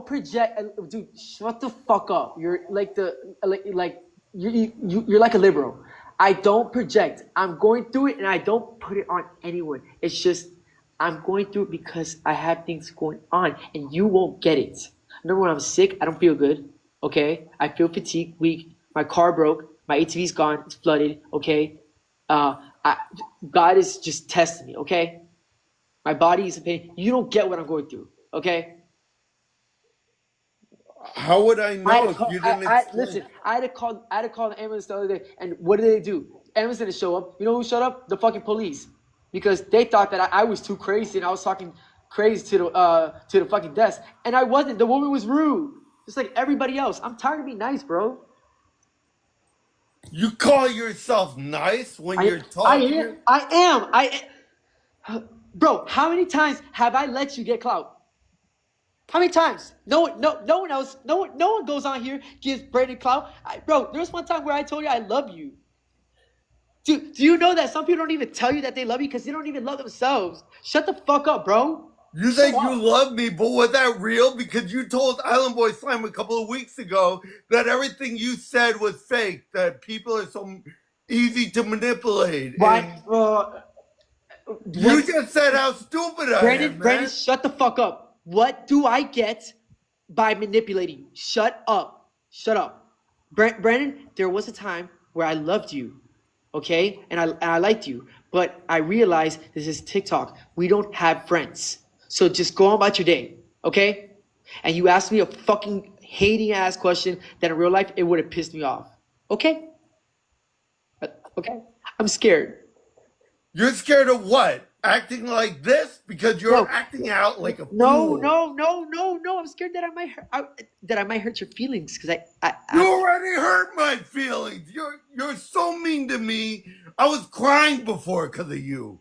project, dude. Shut the fuck up. You're like you're like a liberal. I don't project. I'm going through it, and I don't put it on anyone. It's just I'm going through it because I have things going on, and you won't get it. Remember when I'm sick? I don't feel good. Okay, I feel fatigued, weak. My car broke. My ATV's gone. It's flooded. Okay, God is just testing me. Okay, my body is in pain. You don't get what I'm going through. Okay. How would I know if you didn't explain? Listen, I had to call the ambulance the other day, and what did they do? Ambulance didn't show up. You know who showed up? The fucking police, because they thought that I was too crazy and I was talking crazy to the fucking desk, and I wasn't. The woman was rude, just like everybody else. I'm tired of being nice, bro. You call yourself nice when you're talking? I am. Bro, how many times have I let you get clout? How many times? No one else. No one goes on here, gives Brandon clout. Bro, there was one time where I told you I love you. Do you know that some people don't even tell you that they love you because they don't even love themselves? Shut the fuck up, bro. You think you love me, but was that real? Because you told Island Boy Slime a couple of weeks ago that everything you said was fake, that people are so easy to manipulate. Why? You just said how stupid I am, man. Brandon, shut the fuck up. What do I get by manipulating you? Shut up. Shut up. Brandon, there was a time where I loved you, okay? And I liked you. But I realized this is TikTok. We don't have friends. So just go on about your day, okay? And you asked me a fucking hating-ass question that in real life, it would have pissed me off. Okay? Okay? I'm scared. You're scared of what? Acting like this? Because you're acting out like a fool. No. I'm scared that I might hurt your feelings because You already hurt my feelings. You're so mean to me. I was crying before because of you.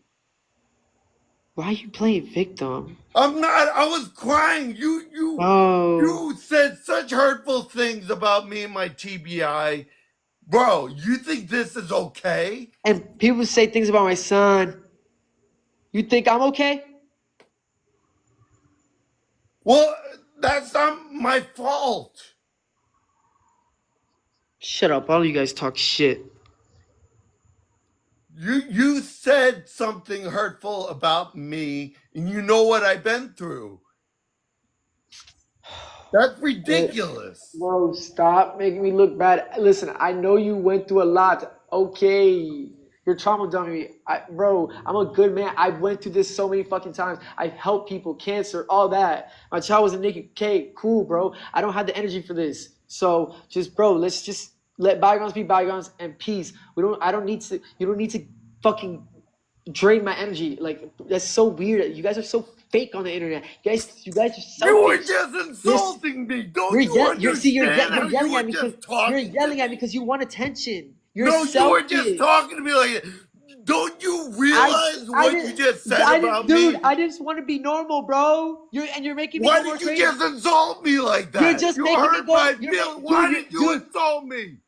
Why are you playing victim? I'm not. I was crying. You said such hurtful things about me and my TBI. Bro, you think this is okay? And people say things about my son. You think I'm okay? Well, that's not my fault. Shut up. All you guys talk shit. You said something hurtful about me, and you know what I've been through. That's ridiculous. Bro, stop making me look bad. Listen, I know you went through a lot. Okay. You're trauma dumping me. Bro, I'm a good man. I went through this so many fucking times. I've helped people, cancer, all that. My child was a naked. Okay, cool, bro. I don't have the energy for this. So just, bro, let's just let bygones be bygones and peace. You don't need to fucking drain my energy. Like, that's so weird. You guys are so fake on the internet. You guys are so You were just insulting me. Don't you understand? You're yelling at me because you want attention. You're selfish. You were just talking to me like that. Don't you realize what you just said about me? Dude, I just want to be normal, bro. You're making me Why go more did you crazy. just insult me like that? You're just making me go. Why did you insult me?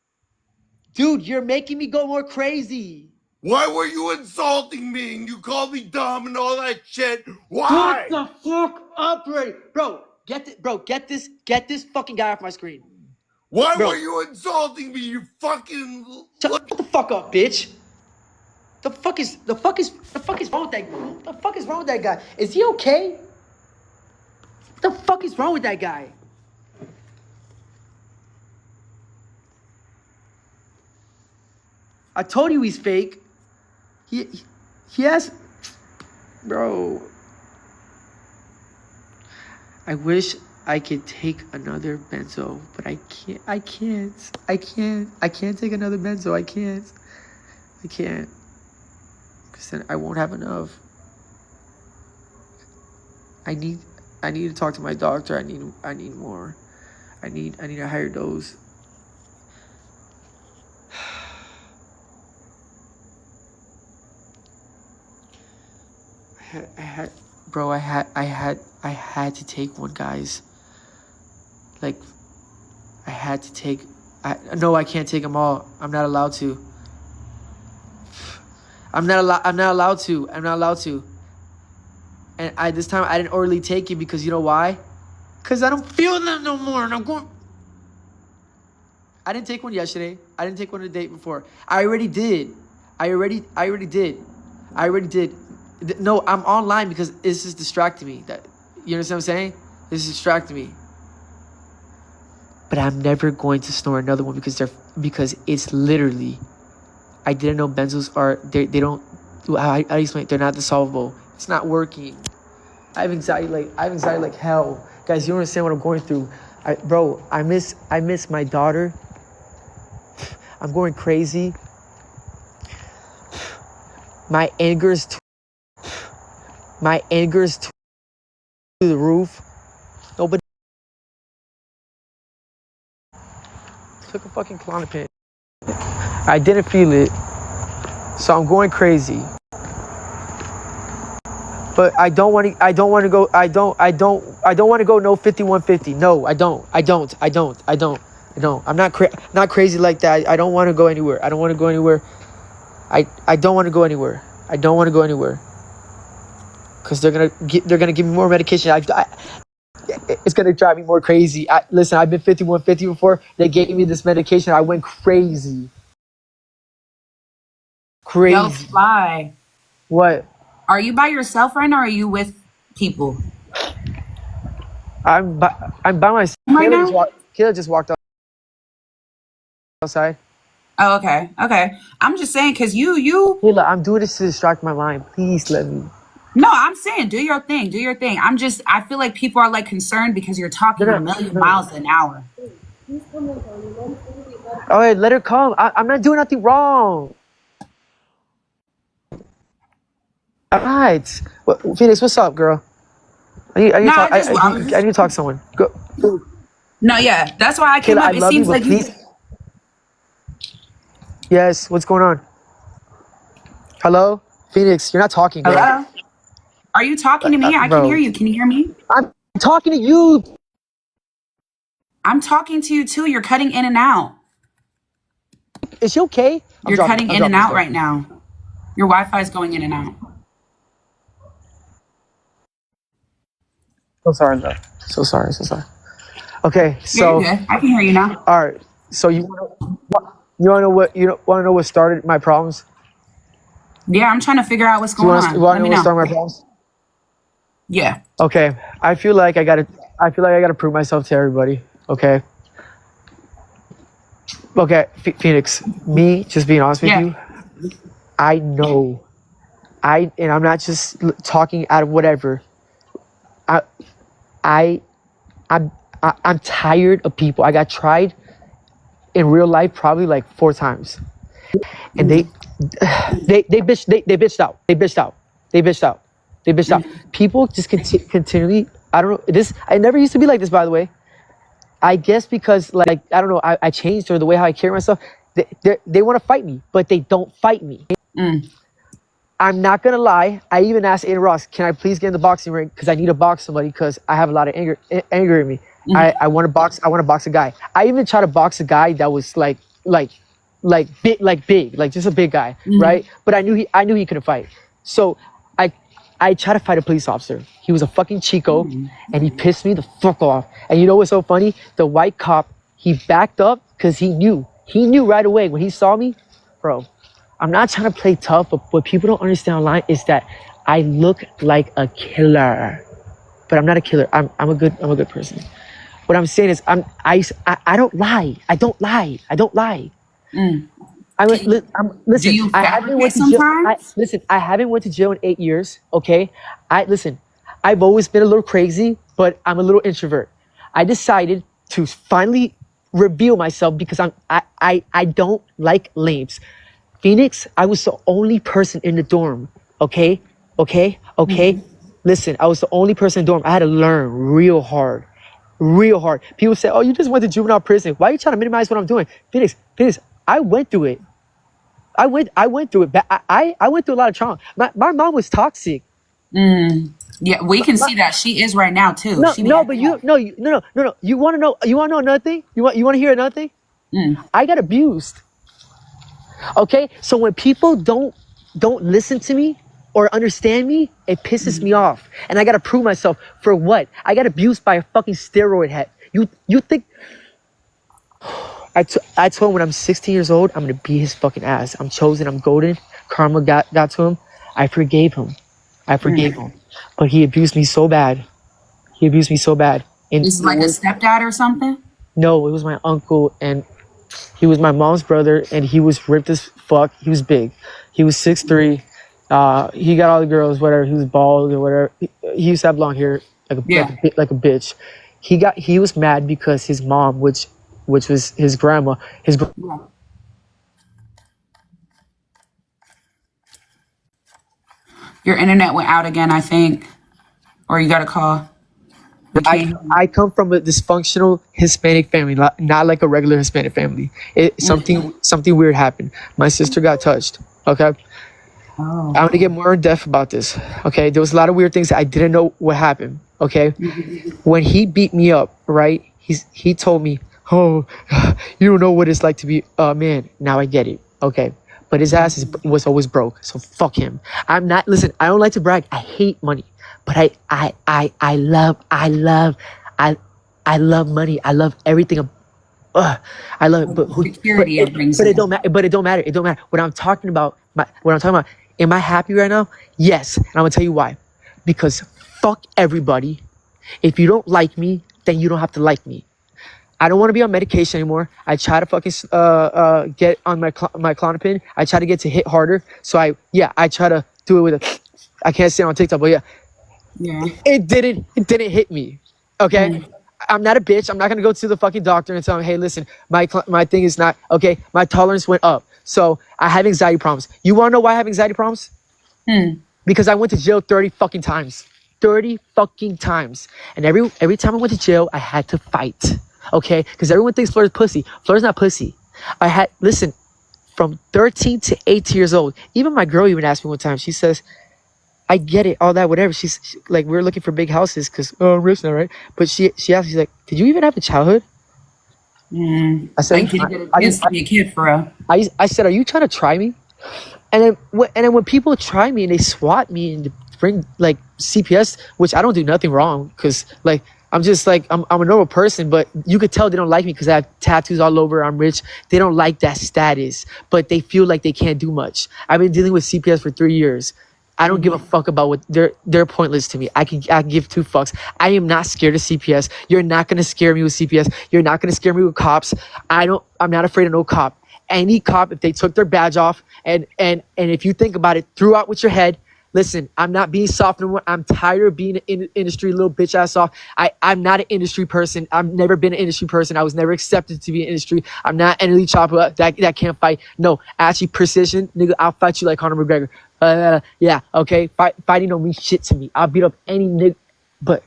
Dude, you're making me go more crazy. Why were you insulting me and you called me dumb and all that shit? Why? Shut the fuck up, already. Bro, get this fucking guy off my screen. Why were you insulting me, you fucking... Shut the fuck up, bitch. The fuck is wrong with that guy? What the fuck is wrong with that guy? Is he okay? What the fuck is wrong with that guy? I told you he's fake. He has... Bro. I wish I could take another benzo, but I can't take another benzo. I can't. Because then I won't have enough. I need to talk to my doctor. I need more. I need a higher dose. I had to take one, guys. Like, I had to take. No, I can't take them all. I'm not allowed to. I'm not allowed to. And this time I didn't orally take it because you know why? Because I don't feel them no more. And I'm going... I didn't take one yesterday. I didn't take one the day before. I already did. I already did. No, I'm online because this is distracting me. You understand what I'm saying? This is distracting me. But I'm never going to snore another one because it's literally... I didn't know benzos are... They don't... I explain. They're not dissolvable. It's not working. I have anxiety like hell. Guys, you don't understand what I'm going through. Bro, I miss my daughter. I'm going crazy. My anger is to the roof. Nobody took a fucking Klonopin. I didn't feel it, so I'm going crazy. But I don't want to go. I don't want to go no 5150. No, I don't. I'm not crazy like that. I don't want to go anywhere. I don't want to go anywhere. I don't want to go anywhere. I don't want to go anywhere. Cause they're gonna give me more medication. It's gonna drive me more crazy. Listen, I've been 5150 before. They gave me this medication. I went crazy. Yo, Fly. What? Are you by yourself right now, or are you with people? I'm by myself. Right now? Kayla just walked outside. Oh, okay. I'm just saying, cause you. Kayla, I'm doing this to distract my mind. Please let me. No, I'm saying, do your thing. I feel like people are like concerned because you're talking a million miles an hour. All right, let her come. I'm not doing nothing wrong. All right, Phoenix, what's up, girl? I need to talk to someone. Go. No, yeah, that's why I came Kayla, up. It seems like you. Yes, what's going on? Hello, Phoenix, you're not talking, girl. Hello? Are you talking to me? I can hear you. Can you hear me? I'm talking to you. I'm talking to you too. You're cutting in and out. Is she okay? You're cutting in and out right now. Your Wi-Fi is going in and out. So sorry, love. So sorry. Okay, so you're good. I can hear you now. All right. So you want to know what started my problems? Yeah, I'm trying to figure out what's going on. You want to know what started my problems? Yeah. Okay. I feel like I gotta prove myself to everybody. Okay. Okay, Phoenix. Me, just being honest with you. I know. And I'm not just talking out of whatever. I'm tired of people. I got tried in real life probably like 4 times, and they bitched out. People just continually. I don't know. I never used to be like this, by the way. I guess because like I don't know. I changed, or the way how I carry myself. They want to fight me, but they don't fight me. I'm not gonna lie. I even asked Aiden Ross, "Can I please get in the boxing ring? Because I need to box somebody because I have a lot of anger in me. I want to box. I want to box a guy. I even tried to box a guy that was like big, like just a big guy, right? But I knew he couldn't fight. So I tried to fight a police officer. He was a fucking Chico, and he pissed me the fuck off. And you know what's so funny? The white cop, he backed up because he knew right away when he saw me, bro. I'm not trying to play tough, but what people don't understand online is that I look like a killer, but I'm not a killer. I'm a good person. What I'm saying is I don't lie. I don't lie. Listen. I haven't went to jail. I haven't went to jail in 8 years. Okay. I've always been a little crazy, but I'm a little introvert. I decided to finally reveal myself because I don't like lames. Phoenix, I was the only person in the dorm, okay? Listen, I was the only person in the dorm. I had to learn real hard. People say, oh, you just went to juvenile prison. Why are you trying to minimize what I'm doing? Phoenix, I went through it. I went through it. I went through a lot of trauma. My mom was toxic. Yeah, we can see that she is right now too. No. You want to know another thing? You want to hear another thing? I got abused. Okay, so when people don't listen to me, or understand me, it pisses me off. And I gotta prove myself for what? I got abused by a fucking steroid head. You think I told him when I'm 16 years old, I'm gonna beat his fucking ass. I'm chosen, I'm golden. Karma got to him. I forgave him. But he abused me so bad. And This is like a stepdad or something? no, it was my uncle, and he was my mom's brother, and he was ripped as fuck. He was big. He was 6'3". He got all the girls, whatever. He was bald or whatever. He used to have long hair, like a bitch. He was mad because his mom, which was his grandma, Your internet went out again, I think. Or you got a call. I come from a dysfunctional Hispanic family, not like a regular Hispanic family. Something weird happened. My sister got touched. Okay. Oh. I'm gonna get more in depth about this. Okay, there was a lot of weird things that I didn't know what happened. Okay, when he beat me up, right? He told me, "Oh, you don't know what it's like to be a man." Now I get it. Okay, but his ass was always broke, so fuck him. I'm not. Listen, I don't like to brag. I hate money, but I love money. I love everything. I love it, but it don't matter. But it don't matter. It don't matter. What I'm talking about. Am I happy right now? Yes, and I'm gonna tell you why. Because fuck everybody. If you don't like me, then you don't have to like me. I don't want to be on medication anymore. I try to fucking get on my Klonopin. I try to get to hit harder. So I try to do it with a. I can't say it on TikTok, but yeah. It didn't hit me. Okay. I'm not a bitch. I'm not gonna go to the fucking doctor and tell him, hey, listen, my thing is not okay. My tolerance went up, so I have anxiety problems. You wanna know why I have anxiety problems? Because I went to jail 30 fucking times. 30 fucking times, and every time I went to jail, I had to fight. Okay, because everyone thinks Flor's pussy. Flor's not pussy. Listen, from 13 to 18 years old. Even my girl even asked me one time. She says, I get it, all that, whatever. She's like, we're looking for big houses because I'm rich now, right? But she asked, she's like, did you even have a childhood? I said, I used to be a kid for real. I said, are you trying to try me? And then when people try me and they swat me and bring like CPS, which I don't do nothing wrong, because like I'm just like I'm a normal person, but you could tell they don't like me because I have tattoos all over. I'm rich. They don't like that status, but they feel like they can't do much. I've been dealing with CPS for 3 years. I don't give a fuck about what they're pointless to me. I can give two fucks. I am not scared of CPS. You're not gonna scare me with CPS. You're not gonna scare me with cops. I'm not afraid of no cop. Any cop, if they took their badge off and if you think about it, threw out with your head. Listen, I'm not being soft anymore. I'm tired of being an industry little bitch ass off. I'm not an industry person. I've never been an industry person. I was never accepted to be an industry. I'm not an elite chopper that can't fight. No, actually, precision, nigga, I'll fight you like Conor McGregor. Yeah, okay. Fighting don't mean shit to me. I'll beat up any nigga. But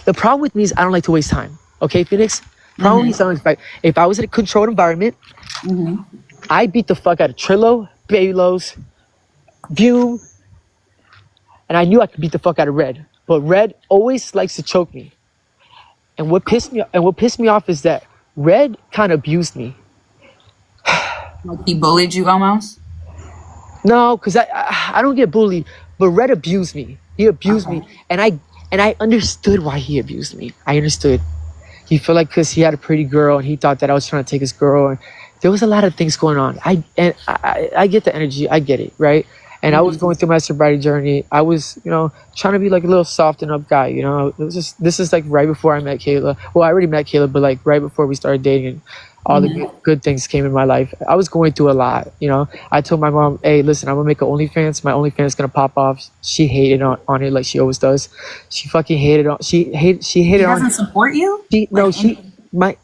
the problem with me is I don't like to waste time. Okay, Phoenix? Problem with me is I don't like to fight. If I was in a controlled environment, I beat the fuck out of Trillo, Balos, Bume, and I knew I could beat the fuck out of Red. But Red always likes to choke me. And what pissed me off is that Red kind of abused me. Like he bullied you almost? No, because I don't get bullied, but Red abused me. He abused me, and I understood why he abused me. I understood. He felt like because he had a pretty girl, and he thought that I was trying to take his girl, and there was a lot of things going on. I get the energy. I get it, right? And I was going through my sobriety journey. I was, trying to be like a little softened up guy, It was just, this is like right before I met Kayla. Well, I already met Kayla, but like right before we started dating and all the good things came in my life. I was going through a lot, I told my mom, hey, listen, I'm gonna make an OnlyFans. My OnlyFans is gonna pop off. She hated on it like she always does. She fucking hated on, she hated she doesn't support you? My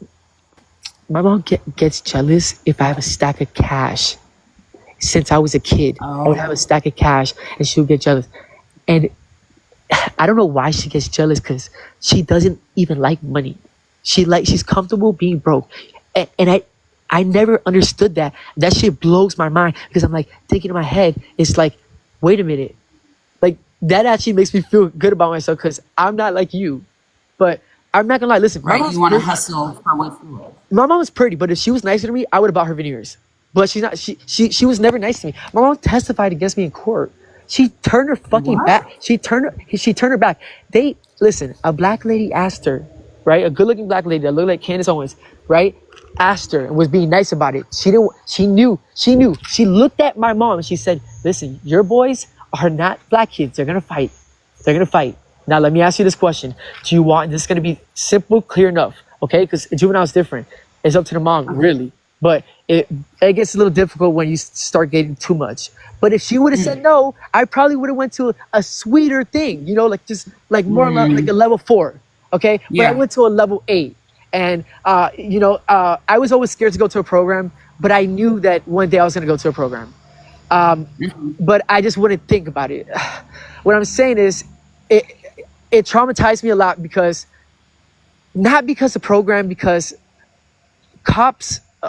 mom gets jealous if I have a stack of cash. Since I was a kid, I would have a stack of cash and she would get jealous. And I don't know why she gets jealous, because she doesn't even like money. She's comfortable being broke. And I never understood that. That shit blows my mind, because I'm like thinking in my head, it's like, wait a minute. Like that actually makes me feel good about myself, because I'm not like you. But I'm not gonna lie, listen. Right, you want to hustle for what's yours. My mom was pretty, but if she was nicer to me, I would have bought her veneers. But she's not. She was never nice to me. My mom testified against me in court. She turned her fucking What? back. She turned her back. Listen, a black lady asked her, right? A good looking black lady that looked like Candace Owens, right? Asked her and was being nice about it. She knew. She looked at my mom and she said, listen, your boys are not black kids. They're gonna fight. Now let me ask you this question. This is gonna be simple, clear enough, okay? Because juvenile is different. It's up to the mom, really. But it gets a little difficult when you start getting too much. But if she would have said no, I probably would have went to a sweeter thing, like just like more like a level 4, okay? Yeah. But I went to a level 8, and I was always scared to go to a program, but I knew that one day I was gonna go to a program. But I just wouldn't think about it. What I'm saying is, it traumatized me a lot not because of program, because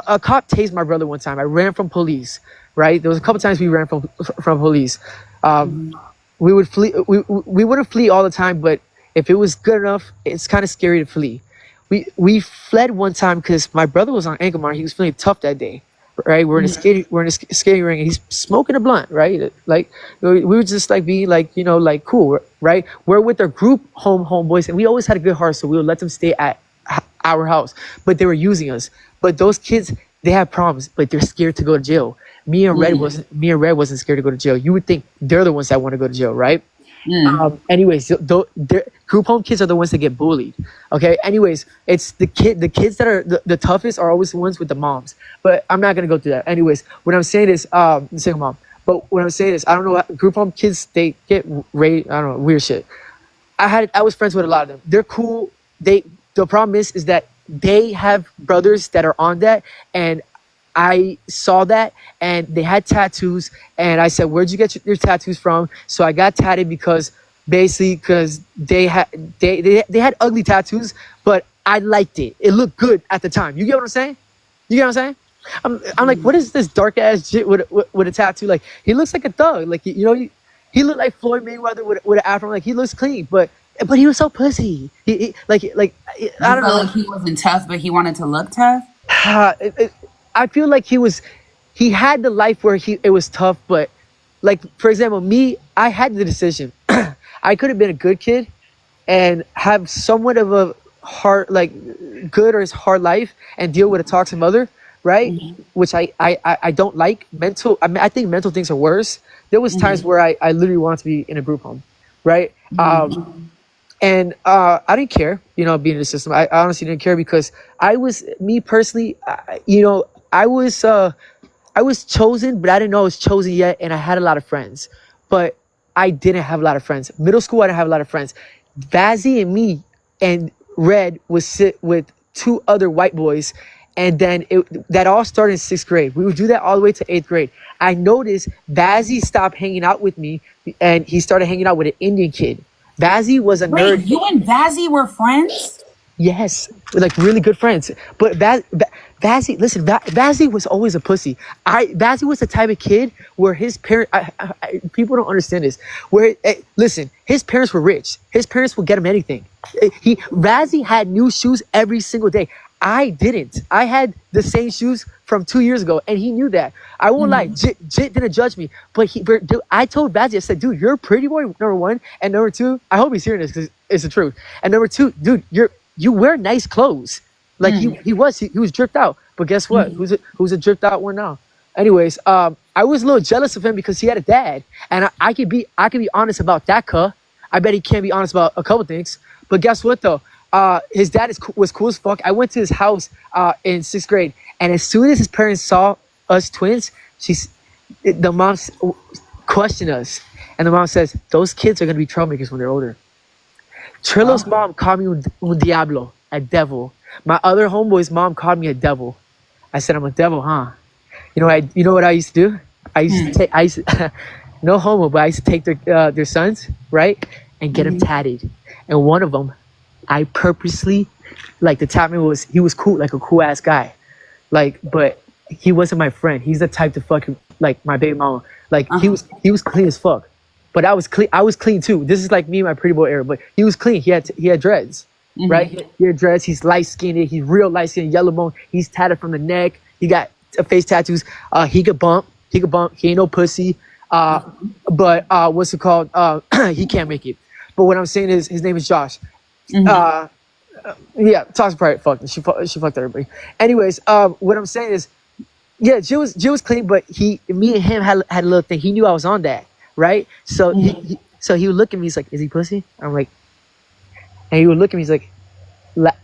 a cop tased my brother one time. I ran from police, right? There was a couple times we ran from police. We would flee. We wouldn't flee all the time, but if it was good enough, it's kind of scary to flee. We fled one time because my brother was on ankle monitor. He was feeling tough that day, right? We're in a skating ring, and he's smoking a blunt, right? Like we were just like being like like cool, right? We're with our group homeboys, and we always had a good heart, so we would let them stay at our house, but they were using us. But those kids, they have problems, but they're scared to go to jail. Me and Red wasn't scared to go to jail. You would think they're the ones that want to go to jail, right? Anyways, group home kids are the ones that get bullied. Okay. Anyways, it's the kids that are the toughest are always the ones with the moms. But I'm not gonna go through that. Anyways, what I'm saying is, single mom. But what I'm saying is, I don't know, group home kids, they get raped. I don't know, weird shit. I was friends with a lot of them. They're cool. The problem is that they have brothers that are on that, and I saw that, and they had tattoos, and I said, where'd you get your tattoos from? So I got tatted because they had ugly tattoos, but I liked it. It looked good at the time. You get what I'm saying? I'm like, what is this dark ass shit with a tattoo? Like, he looks like a thug. Like, he looked like Floyd Mayweather with an afro. Like, he looks clean, but he was so pussy. I don't know. Like he wasn't tough, but he wanted to look tough. I feel like he had the life where it was tough, but like, for example, me, I had the decision. I could have been a good kid and have somewhat of a hard, like good or hard life and deal with a toxic mother, right? Which I don't like. I think mental things are worse. There was times where I literally wanted to be in a group home, right? And I didn't care, being in the system. I honestly didn't care because me personally, I was chosen, but I didn't know I was chosen yet, and I had a lot of friends. But I didn't have a lot of friends. Middle school, I didn't have a lot of friends. Vazzy and me and Red would sit with 2 other white boys, and then that all started in 6th grade. We would do that all the way to 8th grade. I noticed Vazzy stopped hanging out with me, and he started hanging out with an Indian kid. Vazzy was a nerd. Wait, you and Vazzy were friends? Yes, like really good friends. But Vazzy, listen, Vazzy was always a pussy. Vazzy was the type of kid where his parents, people don't understand this. Listen, his parents were rich. His parents would get him anything. Vazzy had new shoes every single day. I didn't. I had the same shoes from 2 years ago, and he knew that. I won't lie. Jit didn't judge me, but I told Vazzy, I said, dude, you're a pretty boy, number 1, and number 2, I hope he's hearing this because it's the truth. And number 2, dude, you wear nice clothes. Like he was dripped out. But guess what? Who's a dripped out one now? Anyways, I was a little jealous of him because he had a dad, and I could be honest about that. I bet he can't be honest about a couple things. But guess what though? His dad was cool as fuck. I went to his house in 6th grade, and as soon as his parents saw us twins, the mom questioned us, and the mom says, "Those kids are gonna be troublemakers when they're older." Trillo's mom called me un diablo, a devil. My other homeboy's mom called me a devil. I said, "I'm a devil, huh?" You know what I used to do? I used to no homo, but I used to take their sons, right, and get them tatted. And one of them, I purposely, like, the top man he was cool, like a cool ass guy, like, but he wasn't my friend. He's the type to fucking like my baby mama. Like he was clean as fuck, but I was clean too. This is like me and my pretty boy era, but he was clean. He had dreads, right? He had dreads. He's light skinned. He's real light skinned, yellow bone. He's tatted from the neck. He got face tattoos. He could bump. He ain't no pussy. But what's it called? He can't make it. But what I'm saying is, his name is Josh. Yeah, Tosh probably fucked. She fucked everybody. Anyways, what I'm saying is, yeah, Jill was clean, but me and him had a little thing. He knew I was on that, right? So he would look at me. He's like, "Is he pussy?" I'm like, and he would look at me. He's like,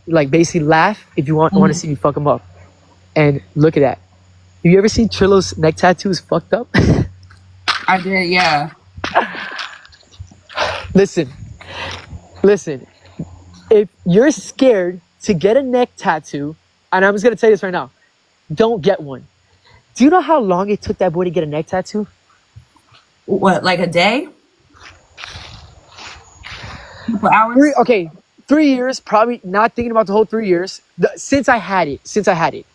like basically laugh if you want to see me fuck him up. And look at that. Have you ever seen Trillo's neck tattoos fucked up? I did, yeah. Listen. If you're scared to get a neck tattoo, and I'm just gonna tell you this right now, don't get one. Do you know how long it took that boy to get a neck tattoo? What, like a day? Couple hours? 3 years, probably not thinking about the whole 3 years. Since I had it.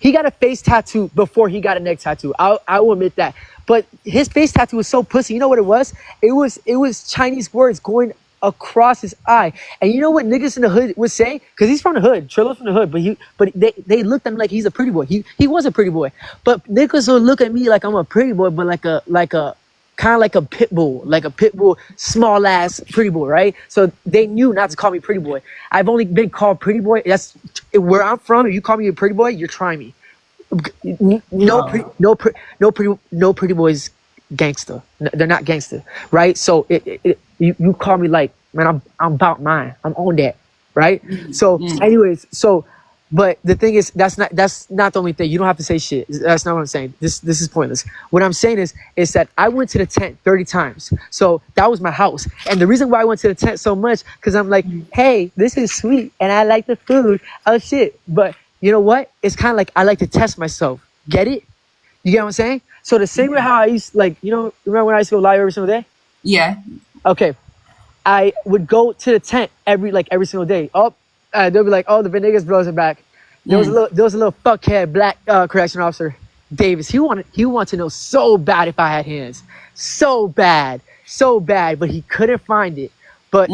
He got a face tattoo before he got a neck tattoo. I will admit that. But his face tattoo was so pussy. You know what it was? It was Chinese words going across his eye. And you know what niggas in the hood would say? Because he's from the hood. Trillo's from the hood. But they looked at him like he's a pretty boy. He was a pretty boy. But niggas will look at me like I'm a pretty boy, but like a kind of like a pit bull, small ass pretty boy, right? So they knew not to call me pretty boy. I've only been called pretty boy. That's where I'm from. If you call me a pretty boy, you're trying me. No pretty boys gangster. They're not gangster, right? So you call me like, man, I'm about mine. I'm on that, right? So anyways, but the thing is, that's not the only thing. You don't have to say shit. That's not what I'm saying. This is pointless. What I'm saying is that I went to the tent 30 times. So that was my house. And the reason why I went to the tent so much, because I'm like, hey, this is sweet and I like the food. Oh shit. But you know what? It's kind of like I like to test myself. Get it? You get what I'm saying? So the same way how I used, like, remember when I used to go live every single day? Yeah. Okay. I would go to the tent every single day. They'll be like, "Oh, the Venegas bros are back." There was a little fuckhead black correction officer, Davis. He wanted to know so bad if I had hands, so bad, but he couldn't find it. But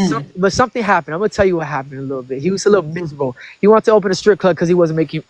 something happened. I'm gonna tell you what happened a little bit. He was a little miserable. He wanted to open a strip club because he wasn't making